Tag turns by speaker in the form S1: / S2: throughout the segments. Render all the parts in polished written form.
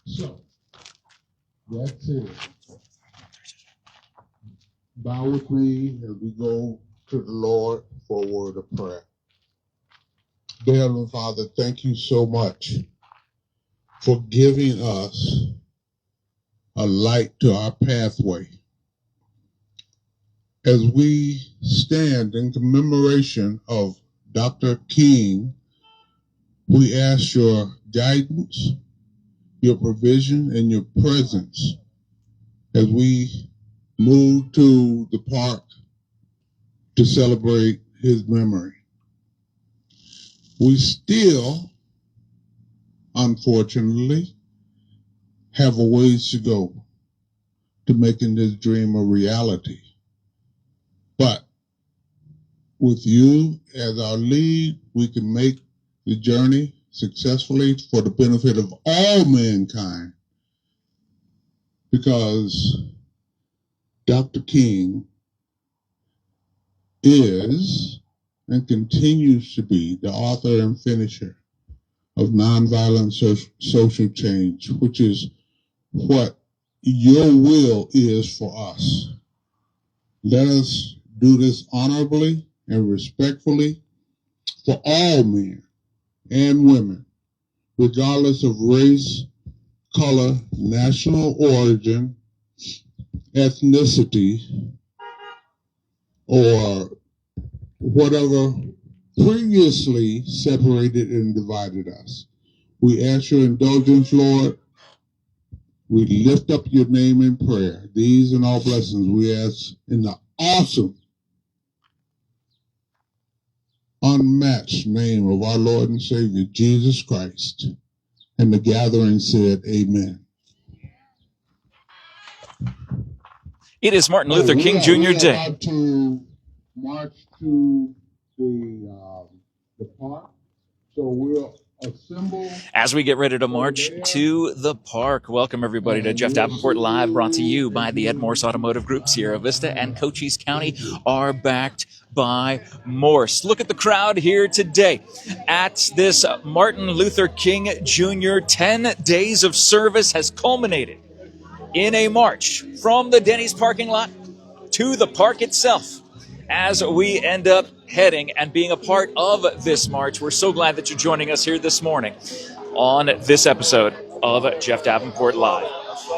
S1: So, that's it. Bow with me as we go to the Lord for a word of prayer. Dear Heavenly Father, thank you so much for giving us a light to our pathway. As we stand in commemoration of Dr. King, we ask your guidance, your provision, and your presence as we move to the park to celebrate his memory. We still, unfortunately, have a ways to go to making this dream a reality. But with you as our lead, we can make the journey successfully for the benefit of all mankind, because Dr. King is and continues to be the author and finisher of nonviolent social change, which is what your will is for us. Let us do this honorably and respectfully for all men and women, regardless of race, color, national origin, ethnicity, or whatever previously separated and divided us. We ask your indulgence, Lord. We lift up your name in prayer. These and all blessings we ask in the awesome, unmatched name of our Lord and Savior, Jesus Christ. And the gathering said, amen.
S2: It is Martin Luther King Jr. Day.
S1: We're about to march to the park, so we'll assemble.
S2: As we get ready to march to the park, welcome everybody to Jeff Davenport Live, brought to you by the Morse Automotive Group. Sierra Vista and Cochise County are backed by Morse. Look at the crowd here today at this Martin Luther King Jr. 10 days of service has culminated in a march from the Denny's parking lot to the park itself. As we end up heading and being a part of this march, we're so glad that you're joining us here this morning on this episode of Jeff Davenport Live.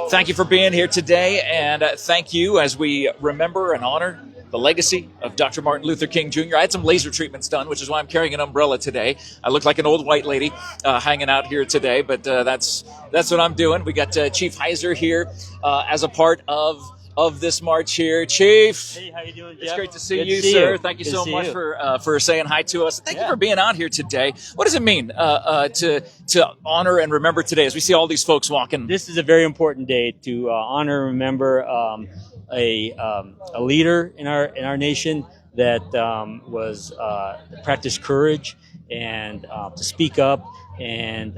S2: Thank you for being here today, and thank you as we remember and honor the legacy of Dr. Martin Luther King Jr. I had some laser treatments done, which is why I'm carrying an umbrella today. I look like an old white lady hanging out here today, but that's what I'm doing. We got Chief Heiser here as a part of this march here. Chief.
S3: Hey, how you doing, Jeff?
S2: It's great to see
S3: Good
S2: you,
S3: to see
S2: sir.
S3: you.
S2: Thank you
S3: Good
S2: so
S3: to see
S2: much
S3: you.
S2: for saying hi to us. Thank you for being out here today. What does it mean to honor and remember today as we see all these folks walking?
S3: This is a very important day to honor and remember a leader in our nation that was practiced courage and to speak up and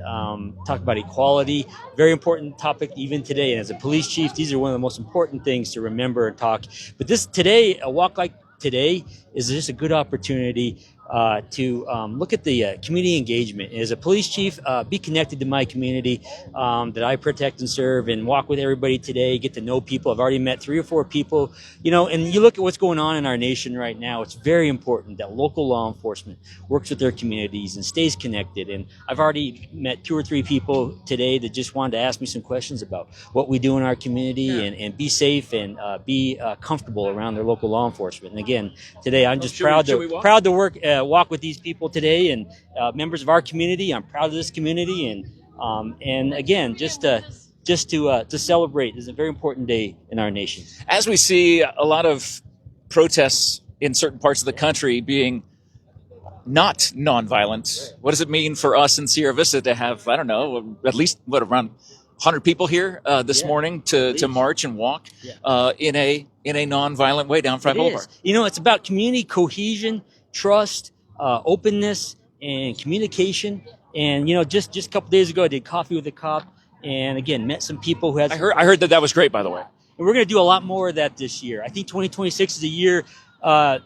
S3: talk about equality. Very important topic even today. And as a police chief, these are one of the most important things to remember and talk. But this today, a walk like today, is just a good opportunity to look at the community engagement. As a police chief, be connected to my community that I protect and serve, and walk with everybody today, get to know people. I've already met 3 or 4 people, and you look at what's going on in our nation right now. It's very important that local law enforcement works with their communities and stays connected. And I've already met 2 or 3 people today that just wanted to ask me some questions about what we do in our community and be safe and be comfortable around their local law enforcement. And again, today I'm just proud to work walk with these people today and members of our community. I'm proud of this community, and again, just to celebrate. This is a very important day in our nation.
S2: As we see a lot of protests in certain parts of the country being not nonviolent, what does it mean for us in Sierra Vista to have, I don't know, at least around 100 people here this morning to march and walk in a nonviolent way down Frye Boulevard?
S3: It's about community cohesion, trust, openness, and communication. And just a couple days ago, I did Coffee with a Cop, and again met some people who had.
S2: I heard that was great, by the way.
S3: And we're going to do a lot more of that this year. I think 2026 is a year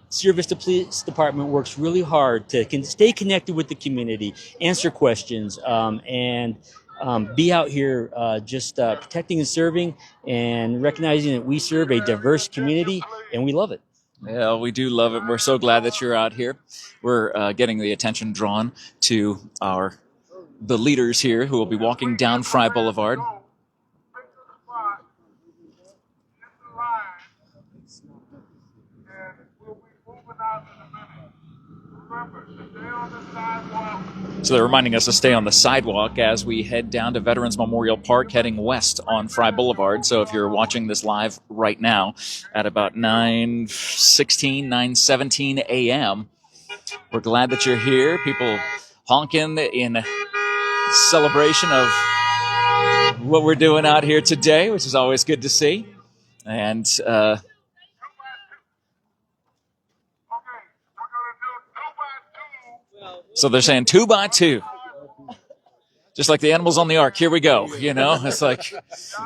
S3: Sierra Vista Police Department works really hard to stay connected with the community, answer questions, and be out here just protecting and serving and recognizing that we serve a diverse community, and we love it.
S2: Yeah, we do love it. We're so glad that you're out here. We're getting the attention drawn to the leaders here who will be walking down Fry Boulevard. So they're reminding us to stay on the sidewalk as we head down to Veterans Memorial Park, heading west on Fry Boulevard. So if you're watching this live right now at about 9:16, 9:17 a.m., we're glad that you're here. People honking in celebration of what we're doing out here today, which is always good to see. And so they're saying 2 by 2. Just like the animals on the ark. Here we go. You know, it's like,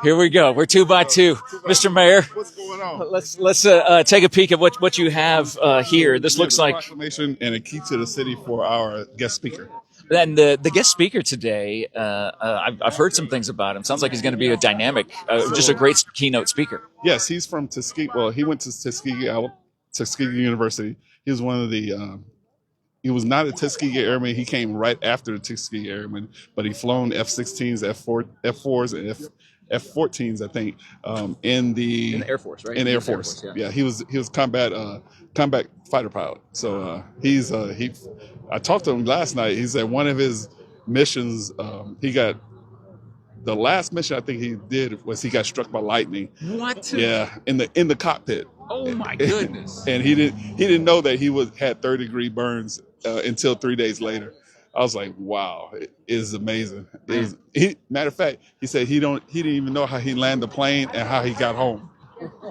S2: here we go. We're 2 by 2. Mr. Mayor,
S4: what's going on?
S2: Let's take a peek at what you have here. This looks like
S4: proclamation and a key to the city for our guest speaker.
S2: And the guest speaker today, I've heard some things about him. Sounds like he's going to be a dynamic, just a great keynote speaker.
S4: Yes, he's from Tuskegee. Well, he went to Tuskegee University. He was one of the. He was not a Tuskegee Airman. He came right after the Tuskegee Airman, but he flown F-16s, F-4s, and F-14s, I think, in the
S2: Air Force, right?
S4: In the Air Force, yeah. He was combat fighter pilot. So I talked to him last night. He said one of his missions, he got. The last mission I think he did was he got struck by lightning.
S2: What?
S4: Yeah, in the cockpit.
S2: Oh my goodness!
S4: And he didn't know that he had 3rd-degree burns until 3 days later. I was like, wow, it is amazing. Matter of fact, he said he didn't even know how he landed the plane and how he got home.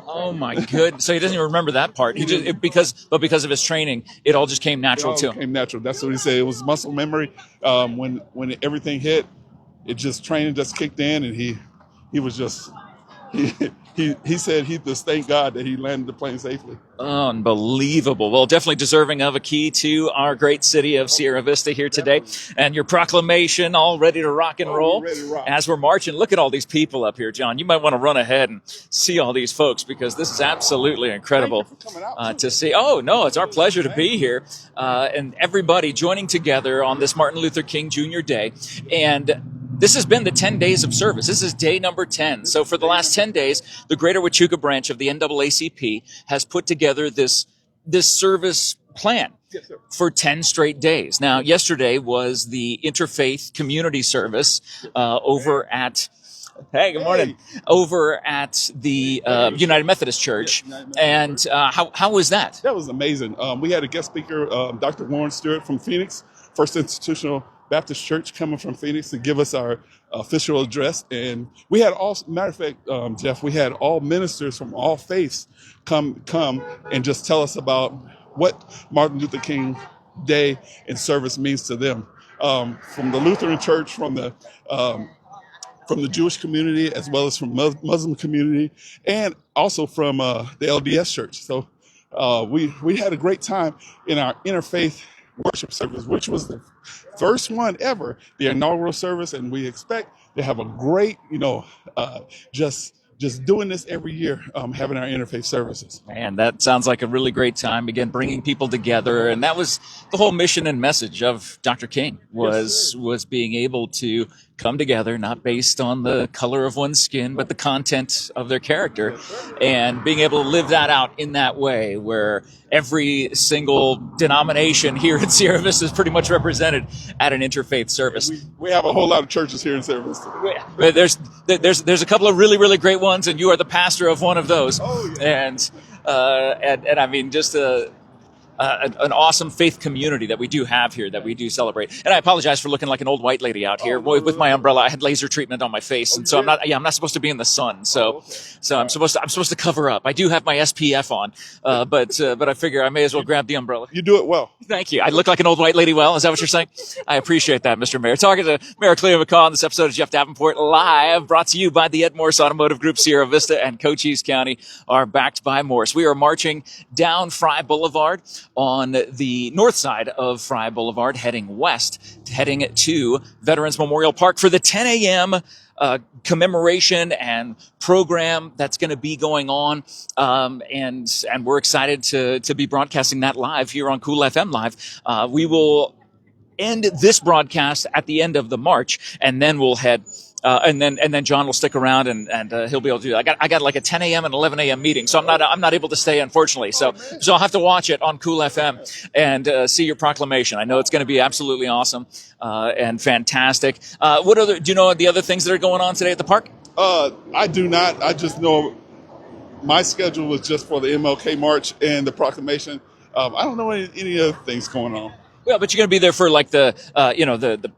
S2: Oh my goodness! So he doesn't even remember that part. He just because of his training, it all just came natural to him.
S4: It came natural. That's what he said. It was muscle memory. When everything hit, it just training just kicked in, and he was just he said he just thank God that he landed the plane safely.
S2: Unbelievable. Well, definitely deserving of a key to our great city of Sierra Vista here today. And your proclamation all ready to rock and roll as we're marching. Look at all these people up here, John. You might want to run ahead and see all these folks because this is absolutely incredible to see. Oh, no, it's our pleasure to be here. And everybody joining together on this Martin Luther King Jr. Day. And this has been the 10 days of service. This is day number 10. So for the last 10 days, the Greater Huachuca branch of the NAACP has put together this service plan for 10 straight days. Now, yesterday was the interfaith community service over at good morning. Over at the United Methodist Church. And how was that?
S4: That was amazing. We had a guest speaker, Dr. Warren Stewart from Phoenix, First Institutional Baptist Church, coming from Phoenix to give us our official address. And we had matter of fact, Jeff, we had all ministers from all faiths come and just tell us about what Martin Luther King Day and service means to them. From the Lutheran Church, from the Jewish community, as well as from Muslim community, and also from the LDS Church. So we had a great time in our interfaith worship service, which was the first one ever, the inaugural service, and we expect to have a great, just doing this every year, having our interfaith services.
S2: Man, that sounds like a really great time. Again, bringing people together, and that was the whole mission and message of Dr. King was being able to come together, not based on the color of one's skin, but the content of their character, and being able to live that out in that way where every single denomination here in Sierra Vista is pretty much represented at an interfaith service.
S4: We have a whole lot of churches here in Sierra Vista.
S2: There's a couple of really, really great ones, and you are the pastor of one of those.
S4: Oh, yeah.
S2: And I mean, just an awesome faith community that we do have here, that we do celebrate. And I apologize for looking like an old white lady out here with my umbrella. I had laser treatment on my face, and so I'm not supposed to be in the sun. So I'm supposed to cover up. I do have my SPF on, but I figure I may as well grab the umbrella.
S4: You do it well.
S2: Thank you. I look like an old white lady well. Is that what you're saying? I appreciate that, Mr. Mayor. Talking to Mayor Cleo McCaw on this episode of Jeff Davenport Live, brought to you by the Morse Automotive Group. Sierra Vista and Cochise County are backed by Morse. We are marching down Fry Boulevard on the north side of Fry Boulevard, heading west, heading to Veterans Memorial Park for the 10 a.m. Commemoration and program that's going to be going on, and we're excited to be broadcasting that live here on Cool FM Live. We will end this broadcast at the end of the march, and then we'll head. And then John will stick around and he'll be able to do that. I got like a 10 a.m. and 11 a.m. meeting, so I'm not able to stay, unfortunately. So I'll have to watch it on Cool FM and see your proclamation. I know it's going to be absolutely awesome and fantastic. Do you know the other things that are going on today at the park?
S4: I do not. I just know my schedule was just for the MLK march and the proclamation. I don't know any other things going on.
S2: Well, but you're going to be there for like the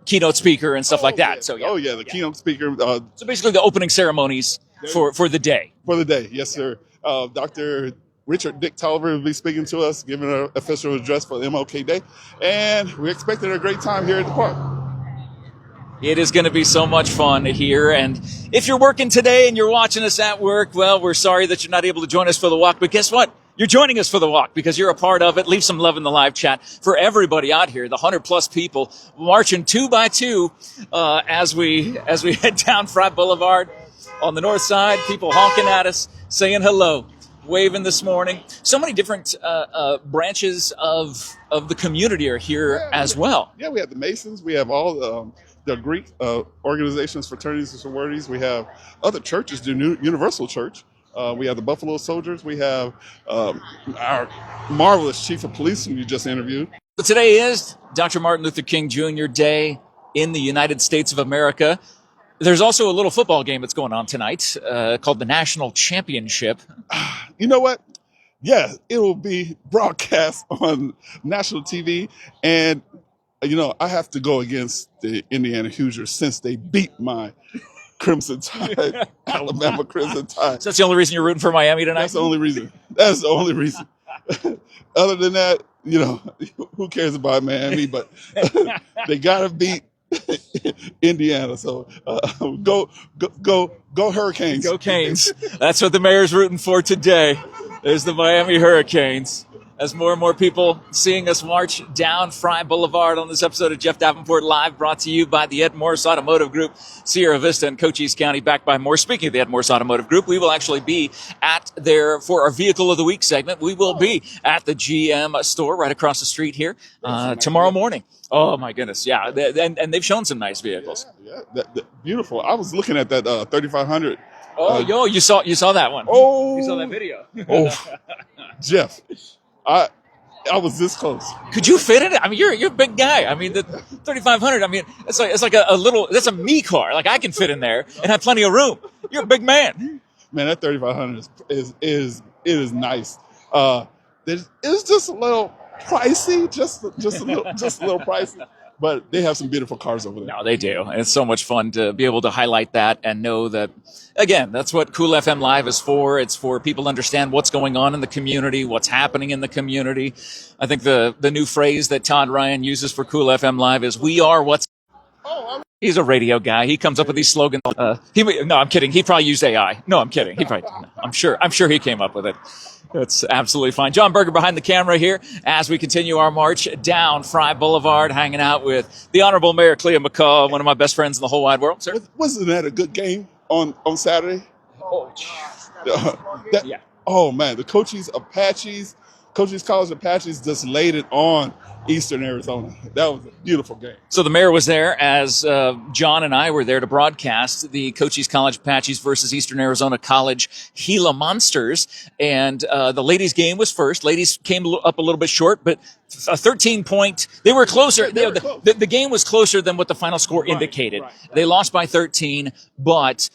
S2: keynote speaker and stuff like that.
S4: Yeah.
S2: So yeah.
S4: The keynote speaker.
S2: So basically the opening ceremonies for the day.
S4: For the day, yes, sir. Dr. Richard Dick Tolliver will be speaking to us, giving an official address for the MLK Day, and we're expecting a great time here at the park.
S2: It is going to be so much fun here. And if you're working today and you're watching us at work, well, we're sorry that you're not able to join us for the walk, but guess what? You're joining us for the walk because you're a part of it. Leave some love in the live chat for everybody out here, the 100-plus people marching 2 by 2 as we head down Fry Boulevard on the north side. People honking at us, saying hello, waving this morning. So many different branches of the community are here as well.
S4: Yeah, we have the Masons. We have all the Greek organizations, fraternities, and sororities. We have other churches, the Universal Church. We have the Buffalo Soldiers. We have our marvelous chief of police who you just interviewed.
S2: So today is Dr. Martin Luther King Jr. Day in the United States of America. There's also a little football game that's going on tonight called the National Championship.
S4: You know what? Yeah, it will be broadcast on national TV. And, I have to go against the Indiana Hoosiers since they beat my Crimson Tide, Alabama Crimson Tide.
S2: So that's the only reason you're rooting for Miami tonight?
S4: That's the only reason. Other than that, who cares about Miami? But they gotta beat Indiana. So go Hurricanes!
S2: Go Canes! That's what the mayor's rooting for today. There's the Miami Hurricanes. As more and more people seeing us march down Fry Boulevard on this episode of Jeff Davenport Live, brought to you by the Ed Morse Automotive Group, Sierra Vista and Cochise County, backed by Morse. Speaking of the Ed Morse Automotive Group, we will actually be for our Vehicle of the Week segment, we will be at the GM store right across the street here tomorrow morning. Oh, my goodness. Yeah, and they've shown some nice vehicles.
S4: Yeah. Beautiful. I was looking at that 3500.
S2: You saw that one.
S4: Oh.
S2: You saw that video.
S4: Oh, Jeff. I was this close.
S2: Could you fit in it? I mean, you're a big guy. I mean, the 3500. I mean, it's like a little. That's a me car. Like I can fit in there and have plenty of room. You're a big man.
S4: Man, that 3500 is nice. It's just a little pricey, just a little pricey. But they have some beautiful cars over there.
S2: No, they do. And it's so much fun to be able to highlight that and know that, again, that's what Cool FM Live is for. It's for people to understand what's going on in the community, what's happening in the community. I think the new phrase that Todd Ryan uses for Cool FM Live is, we are what's... He's a radio guy. He comes up with these slogans. No, I'm kidding. He probably used AI. No, I'm kidding. I'm sure he came up with it. That's absolutely fine. John Berger behind the camera here as we continue our march down Fry Boulevard, hanging out with the Honorable Mayor Clea McCaw, one of my best friends in the whole wide world. Sir?
S4: Wasn't that a good game on Saturday?
S2: Oh,
S4: yeah. Oh, man, the Cochise College Apaches just laid it on Eastern Arizona. That was a beautiful game.
S2: So the mayor was there as John and I were there to broadcast the Cochise College Apaches versus Eastern Arizona College Gila Monsters. And the ladies' game was first. Ladies came up a little bit short, but a 13-point. They were closer. The game was closer than what the final score indicated. Right. They lost by 13, but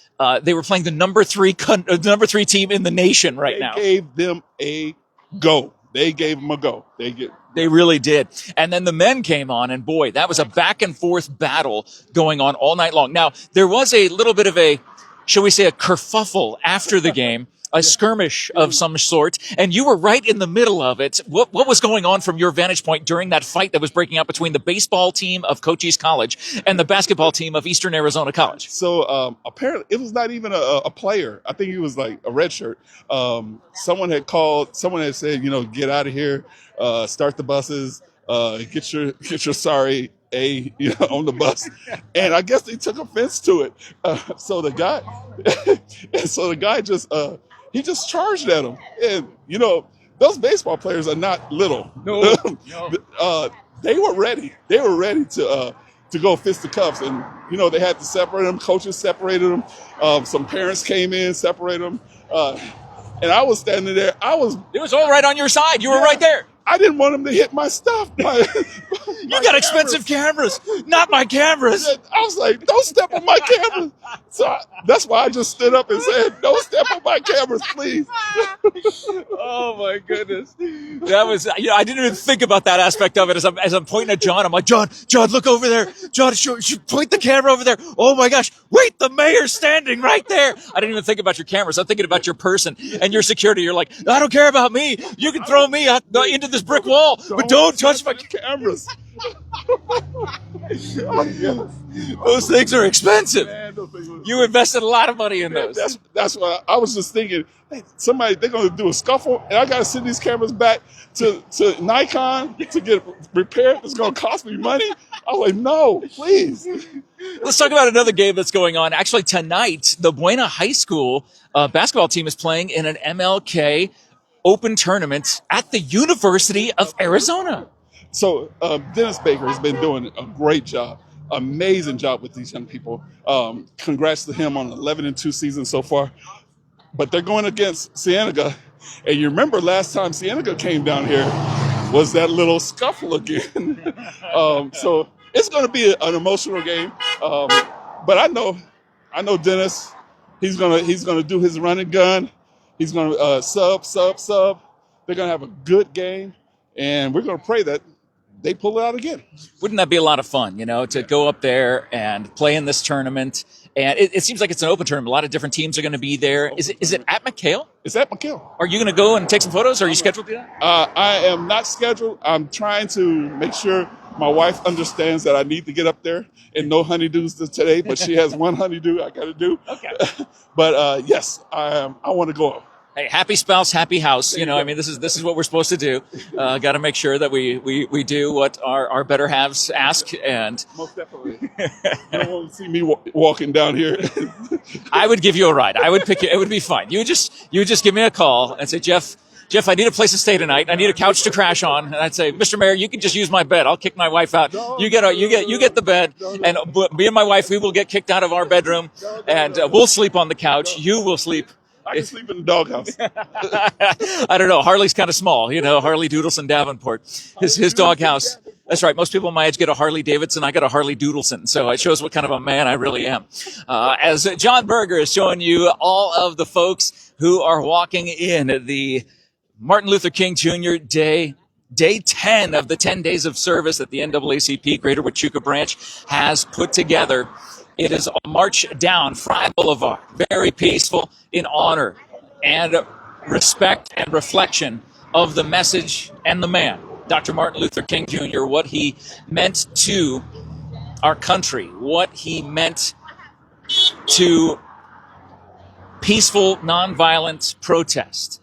S2: they were playing the number three team in the nation now.
S4: They gave them a go. They gave them a go.
S2: They really did. And then the men came on, and boy, that was a back-and-forth battle going on all night long. Now, there was a little bit of a, shall we say, a kerfuffle after the game a skirmish of some sort, and you were right in the middle of it. What was going on from your vantage point during that fight that was breaking out between the baseball team of Cochise College and the basketball team of Eastern Arizona College?
S4: So apparently it was not even a player. I think he was like a red shirt. Someone had said, get out of here, start the buses, get your sorry A on the bus. And I guess they took offense to it. So the guy just he just charged at him. And those baseball players are not little.
S2: No.
S4: They were ready. They were ready to go fisticuffs, and they had to separate them. Coaches separated them. Some parents came in, separated them, and I was standing there.
S2: It was all right on your side. You were right there.
S4: I didn't want them to hit my stuff.
S2: You got expensive cameras, not my cameras.
S4: I was like, don't step on my cameras. So that's why I just stood up and said, don't step on my cameras, please.
S2: Oh my goodness. That was, I didn't even think about that aspect of it as I'm pointing at John. I'm like, John, look over there. John, should point the camera over there. Oh my gosh. Wait, the mayor's standing right there. I didn't even think about your cameras. I'm thinking about your person and your security. You're like, I don't care about me. You can throw me into this brick wall, but don't touch my
S4: cameras.
S2: Those things are expensive.
S4: Man,
S2: you invested a lot of money in those.
S4: That's why I was just thinking, hey, they're going to do a scuffle, and I got to send these cameras back to Nikon to get repaired. It's going to cost me money. I was like, no, please.
S2: Let's talk about another game that's going on. Actually, tonight, the Buena High School basketball team is playing in an MLK Open tournament at the University of Arizona.
S4: So Dennis Baker has been doing a great job, amazing job with these young people. Congrats to him on an 11-2 season so far. But they're going against Cienega. And you remember last time Cienega came down here was that little scuffle again. So it's going to be an emotional game. But I know Dennis. He's gonna do his run and gun. He's going to sub. They're going to have a good game, and we're going to pray that they pull it out again.
S2: Wouldn't that be a lot of fun, to go up there and play in this tournament? And it seems like it's an open tournament. A lot of different teams are going to be there. Is it at McHale?
S4: It's at McHale.
S2: Are you going to go and take some photos? Are you scheduled to do that?
S4: I am not scheduled. I'm trying to make sure my wife understands that I need to get up there, and no honeydews today, but she has one honeydew I got to do.
S2: Okay.
S4: But yes, I want to go.
S2: Hey, happy spouse, happy house. This is what we're supposed to do. Got to make sure that we do what our better halves ask. And
S4: most definitely, you don't want to see me walking down here.
S2: I would give you a ride. I would pick you. It would be fine. You would just give me a call and say, Jeff, I need a place to stay tonight. I need a couch to crash on. And I'd say, Mr. Mayor, you can just use my bed. I'll kick my wife out. You get the bed, and me and my wife, we will get kicked out of our bedroom, and we'll sleep on the couch. You will sleep.
S4: I can sleep in the doghouse.
S2: I don't know. Harley's kind of small, Harley Doodleson Davenport. His doghouse. That's right. Most people my age get a Harley Davidson. I got a Harley Doodleson. So it shows what kind of a man I really am. As John Berger is showing you all of the folks who are walking in the Martin Luther King Jr. Day 10 of the 10 days of service that the NAACP Greater Huachuca branch has put together. It is a march down Fry Boulevard, very peaceful, in honor and respect and reflection of the message and the man, Dr. Martin Luther King Jr., what he meant to our country, what he meant to peaceful, nonviolent protest,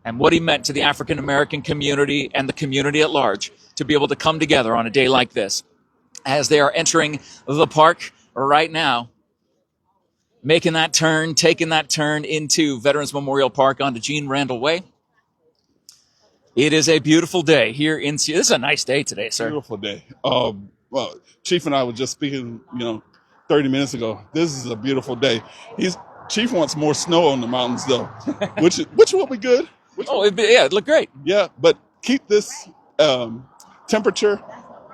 S2: and what he meant to the African American community and the community at large to be able to come together on a day like this. As they are entering the park right now, taking that turn into Veterans Memorial Park onto Gene Randall Way. It is a beautiful day here in This is a nice day today, sir.
S4: Beautiful day. Well, Chief and I were just speaking, 30 minutes ago. This is a beautiful day. Chief wants more snow on the mountains, though, which will be good.
S2: It'd look great.
S4: Yeah, but keep this temperature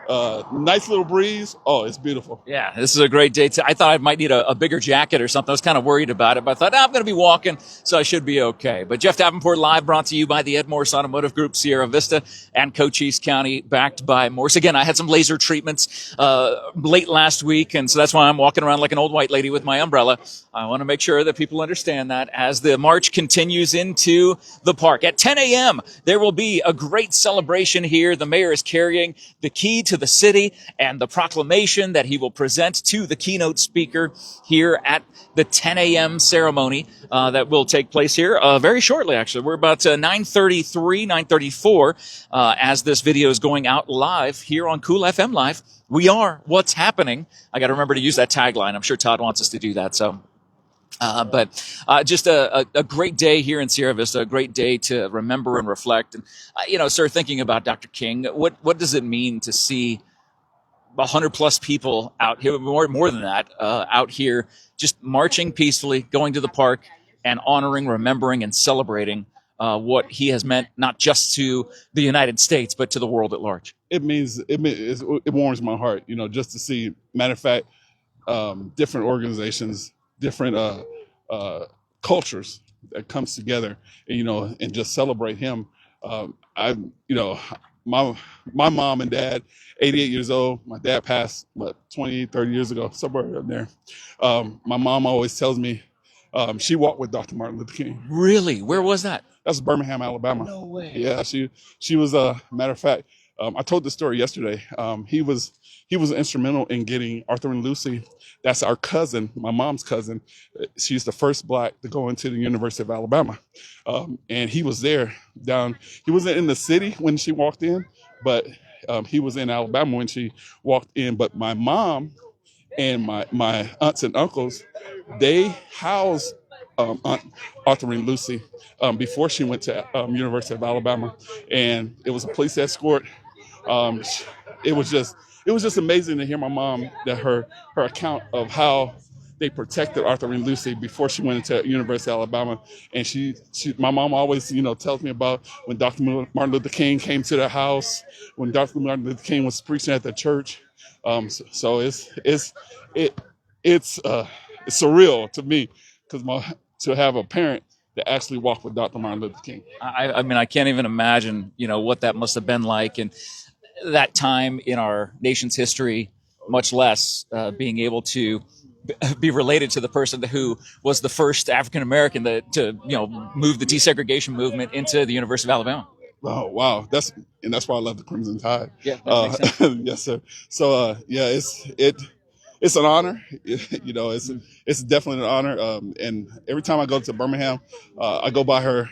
S4: Nice little breeze. Oh, it's beautiful.
S2: Yeah, this is a great day. I thought I might need a bigger jacket or something. I was kind of worried about it, but I thought, I'm going to be walking, so I should be okay. But Jeff Davenport Live brought to you by the Ed Morse Automotive Group, Sierra Vista, and Cochise County, backed by Morse. Again, I had some laser treatments late last week, and so that's why I'm walking around like an old white lady with my umbrella. I want to make sure that people understand that as the march continues into the park. At 10 a.m., there will be a great celebration here. The mayor is carrying the key to the city and the proclamation that he will present to the keynote speaker here at the 10 a.m. ceremony that will take place here very shortly, actually. We're about 9:33, 9:34 as this video is going out live here on Cool FM Live. We are what's happening. I got to remember to use that tagline. I'm sure Todd wants us to do that, so... But just a great day here in Sierra Vista, a great day to remember and reflect. And, sir, thinking about Dr. King, what does it mean to see 100 plus people out here, more than that, out here just marching peacefully, going to the park and honoring, remembering, and celebrating what he has meant, not just to the United States, but to the world at large?
S4: It warms my heart, just to see, matter of fact, different organizations, different cultures that comes together, and just celebrate him. My mom and dad, 88 years old. My dad passed 20, 30 years ago, somewhere up there. My mom always tells me she walked with Dr. Martin Luther King.
S2: Really? Where was that?
S4: That's Birmingham, Alabama.
S2: No way.
S4: Yeah, she was matter of fact. I told the story yesterday. He was instrumental in getting Arthur and Lucy. That's our cousin, my mom's cousin. She's the first Black to go into the University of Alabama, and he was there down. He wasn't in the city when she walked in, but he was in Alabama when she walked in. But my mom and my aunts and uncles, they housed Aunt Arthur and Lucy before she went to University of Alabama, and it was a police escort. It was just amazing to hear my mom, that her account of how they protected Arthur and Lucy before she went into University of Alabama. And my mom always, tells me about when Dr. Martin Luther King came to the house, when Dr. Martin Luther King was preaching at the church. So it's surreal to me, because to have a parent that actually walked with Dr. Martin Luther King.
S2: I mean, I can't even imagine, what that must have been like. And that time in our nation's history, much less being able to be related to the person who was the first African American to move the desegregation movement into the University of Alabama.
S4: Oh wow, that's why I love the Crimson Tide.
S2: Yeah, that makes sense.
S4: Yes, sir. So it's an honor. It's definitely an honor. And every time I go to Birmingham, I go by her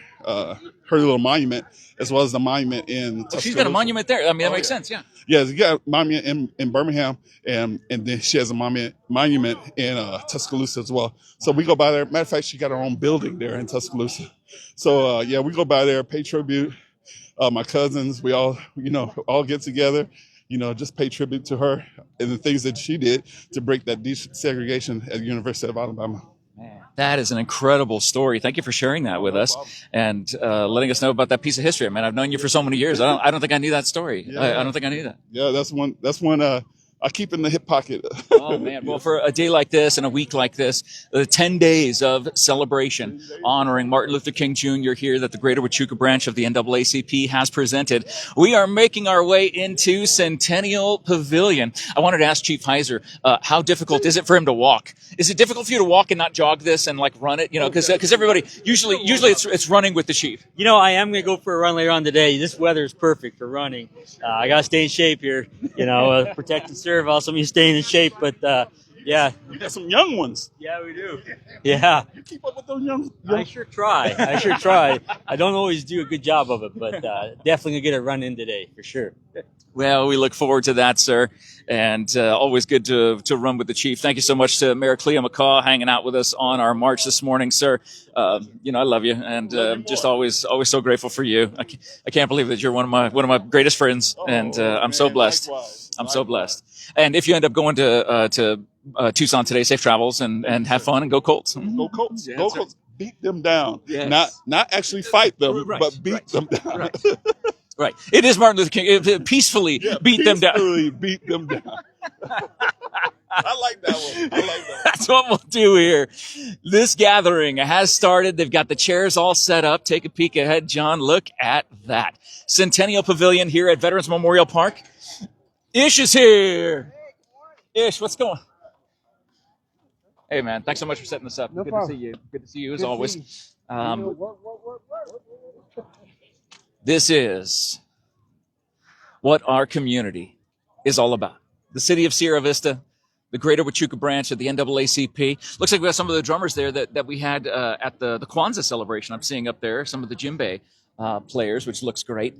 S4: little monument, as well as the monument in Tuscaloosa.
S2: She's got a monument there. I mean, that makes sense. Yeah.
S4: Yeah, she got a monument in Birmingham, and then she has a monument in Tuscaloosa as well. So we go by there. Matter of fact, she got her own building there in Tuscaloosa. So we go by there, pay tribute. My cousins, we all get together, just pay tribute to her and the things that she did to break that desegregation at the University of Alabama.
S2: Man, that is an incredible story. Thank you for sharing that with us and letting us know about that piece of history. Man, I've known you for so many years. I don't think I knew that story. Yeah. I don't think I knew that.
S4: Yeah, that's one I keep in the hip pocket.
S2: Oh, man. Well, for a day like this and a week like this, 10 days of celebration honoring Martin Luther King Jr. here that the Greater Huachuca branch of the NAACP has presented, we are making our way into Centennial Pavilion. I wanted to ask Chief Heiser, how difficult is it for him to walk? Is it difficult for you to walk and not jog this and run it? Because everybody, usually it's running with the chief.
S3: I am going to go for a run later on today. This weather is perfect for running. I got to stay in shape here, protect and serve. Also, me staying in shape, but yeah.
S4: We got some young ones.
S3: Yeah, we do. Yeah.
S4: You keep up with those young.
S3: I sure try. I don't always do a good job of it, but definitely going to get a run in today, for sure.
S2: Well, we look forward to that, sir. And always good to run with the chief. Thank you so much to Mayor Cleo McCaw hanging out with us on our march this morning, sir. I love you, and just always so grateful for you. I can't believe that you're one of my greatest friends, and I'm so blessed. I'm so blessed. And if you end up going to Tucson today, safe travels and have fun and go Colts.
S4: Go Colts.
S2: Yeah,
S4: go Colts. Beat them down.
S2: Yes.
S4: Not actually fight them,
S2: Right,
S4: but beat them down.
S2: Right. Right. It is Martin Luther King. Peacefully beat them down.
S4: Peacefully beat them down. I like that one. I like that one.
S2: That's what we'll do here. This gathering has started. They've got the chairs all set up. Take a peek ahead, John. Look at that. Centennial Pavilion here at Veterans Memorial Park. Ish is here. Ish, what's going on? Hey, man. Thanks so much for setting this up.
S5: No
S2: Good
S5: problem.
S2: to see you. Good to see you as
S5: Good to
S2: always.
S5: see you.
S2: This is what our community is all about. The city of Sierra Vista, the Greater Huachuca branch of the NAACP. Looks like we have some of the drummers there that we had at the Kwanzaa celebration. I'm seeing up there some of the djembe players, which looks great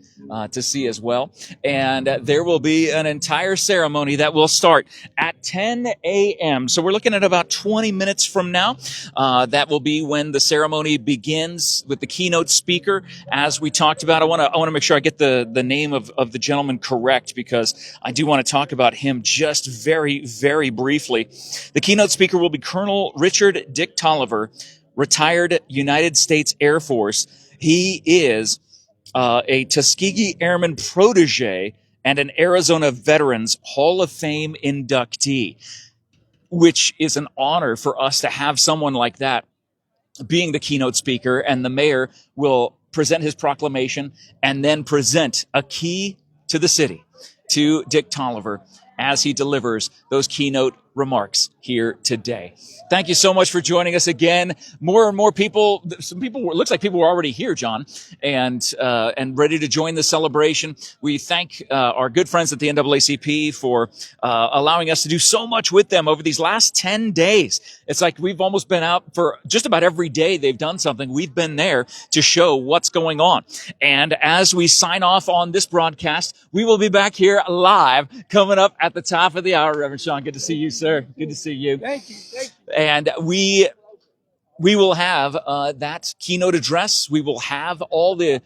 S2: to see as well. And there will be an entire ceremony that will start at 10 a.m. So we're looking at about 20 minutes from now. That will be when the ceremony begins with the keynote speaker. As we talked about, I want to make sure I get the name of the gentleman correct, because I do want to talk about him just very, very briefly. The keynote speaker will be Colonel Richard Dick Tolliver, retired United States Air Force. He is a Tuskegee Airman protege and an Arizona Veterans Hall of Fame inductee, which is an honor for us to have someone like that being the keynote speaker. And the mayor will present his proclamation and then present a key to the city to Dick Tolliver as he delivers those keynote remarks here today. Thank you so much for joining us again. More and more people, looks like people were already here, John, and ready to join the celebration. We thank our good friends at the NAACP for allowing us to do so much with them over these last 10 days. It's like we've almost been out for just about every day they've done something. We've been there to show what's going on. And as we sign off on this broadcast, we will be back here live coming up at the top of the hour. Reverend Sean, good to see you, sir. Good to see you.
S5: Thank you. Thank you.
S2: And we will have that keynote address. We will have all the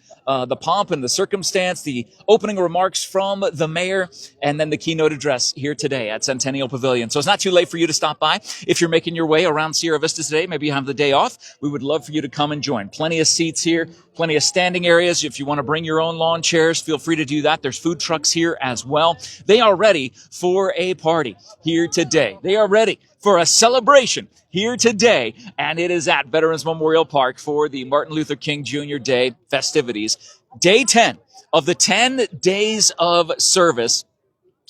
S2: pomp and the circumstance, the opening remarks from the mayor, and then the keynote address here today at Centennial Pavilion. So it's not too late for you to stop by. If you're making your way around Sierra Vista today, maybe you have the day off, we would love for you to come and join. Plenty of seats here, plenty of standing areas. If you want to bring your own lawn chairs, feel free to do that. There's food trucks here as well. They are ready for a party here today. They are ready for a celebration here today, and it is at Veterans Memorial Park for the Martin Luther King Jr. Day festivities. Day 10 of the 10 days of service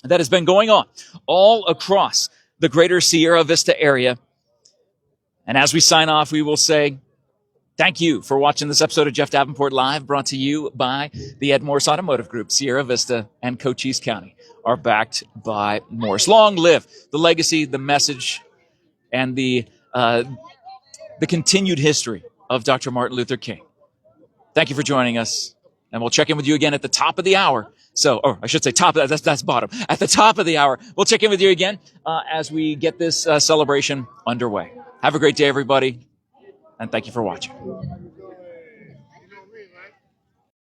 S2: that has been going on all across the greater Sierra Vista area. And as we sign off, we will say thank you for watching this episode of Jeff Davenport Live, brought to you by the Morse Automotive Group. Sierra Vista and Cochise County are backed by Morse. Long live the legacy, the message, and the continued history of Dr. Martin Luther King. Thank you for joining us, and we'll check in with you again at the top of the hour. So, or I should say top of that, that's bottom. At the top of the hour, we'll check in with you again as we get this celebration underway. Have a great day, everybody, and thank you for watching.